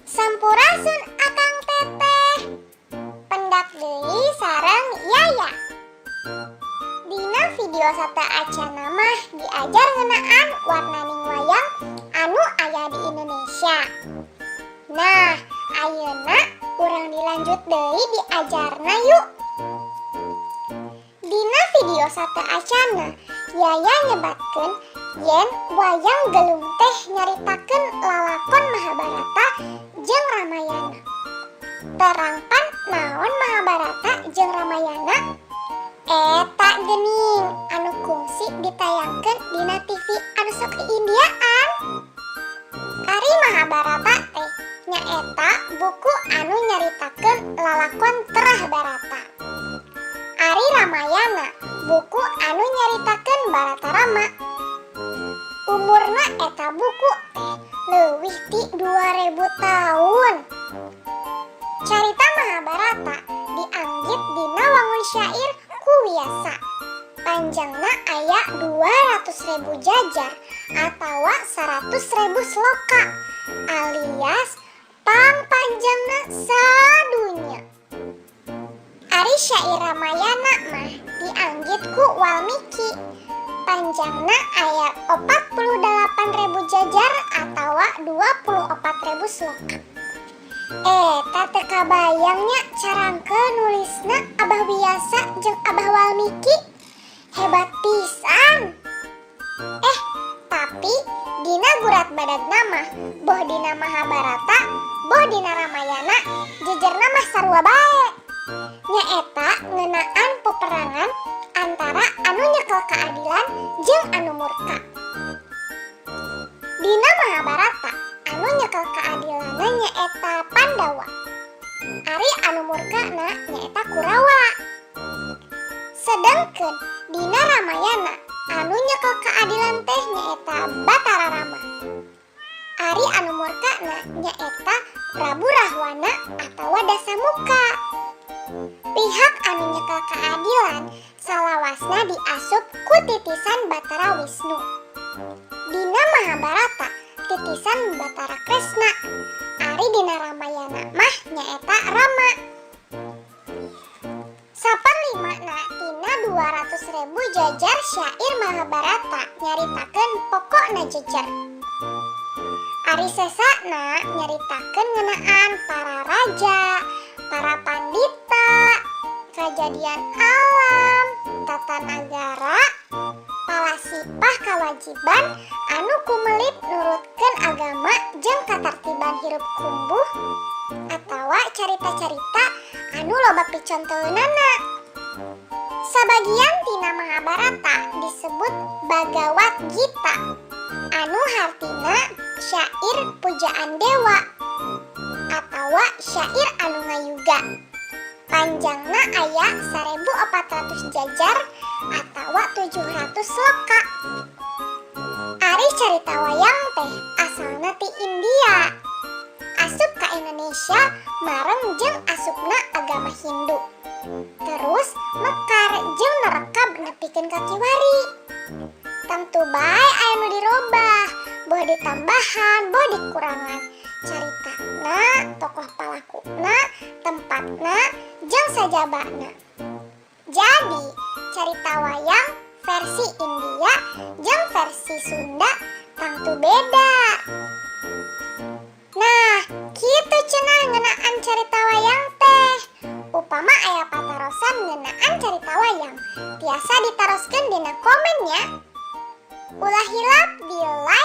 Sampurasun akang teteh, pendak deui sareng Yaya. Dina video sate acan mah diajar ngeunaan warnaning wayang anu aya di Indonesia. Nah, ayeuna urang dilanjut deui diajarna yuk. Dina video sate acanna Yaya nyebatkeun yen wayang gelung teh nyaritakeun lalakon Mahabharata jeung Ramayana. Terangkan naon Mahabharata jeung Ramayana? Eta geuning anu kungsi ditayangkeun dina TV anu sok Indiaan. Ari Mahabharata teh nyaeta buku anu nyaritakeun lalakon Terah Barata. Ari Ramayana buku anu nyaritakeun Baratarama. Umurna eta buku teh leuwih ti 2000 tahun. Carita Mahabharata dianggit dina wangun syair Kuwiasa. Panjangna aya 200.000 jajar atawa 100.000 sloka alias panjangna sadunya. Ari syair Ramayana mah dianggit ku Walmiki. Panjangna aya 48.000 jajar atawa 24.000 sloka. Eta teu kabayangnya carangkeun nulisna Abah Wiyasa jeung Abah Walmiki. Hebat pisan. Tapi dina gurat badagna mah boh dina Mahabharata, boh dina Ramayana jejerna mah sarua bae. Nyaeta ngeunaan peperangan antara anu nyekel keadilan jeung anu murka. Dina Mahabharata anu nyekel keadilanna nyaeta Pandawa. Ari anu murkana nyaeta Kurawa. Sedengkeun dina Ramayana anu nyekel keadilan teh nyaeta Batararama. Ari anu murkana nyaeta Prabu Rahwana atawa Dasamuka. Pihak anu nyekel keadilan salawasna diasup ku titisan Batara Wisnu. Dina Mahabharata titisan Batara Kresna. Ari dina Ramayana mah nyaeta Rama. Saperlimana tina 200.000 jajar syair Mahabharata nyaritakeun pokokna jejer. Ari sesana nyaritakeun ngeunaan para raja, para pandita, kajadian alam, tata nagara, palasipah kawajiban anu kumelit nurutkeun agama jeung katartiban hirup kumbuh atawa carita-carita anu loba picontoeunana. Sabagian tina Mahabharata disebut Bhagawat Gita anu hartina syair pujaan dewa atawa syair anu ngayuga. Panjangna aya 1400 jajar atawa 700 sloka. Ari carita wayang teh asalna ti India. Asup ka Indonesia mareng jeung asupna agama Hindu. Terus mekar jeung nerekab nepikeun ka kiwari. Tentu bae aya nu dirobah, boh ditambahan, boh dikurangan. Caritana, tokoh palakuna, tempatna, jeung sajabana. Jadi, carita wayang versi India jeung versi Sunda tangtu beda. Nah, kitu cenah ngeunaan carita wayang teh. Upama aya patarosan ngeunaan carita wayang, tiasa ditaroskeun dina komen nya. Ulah hilap di like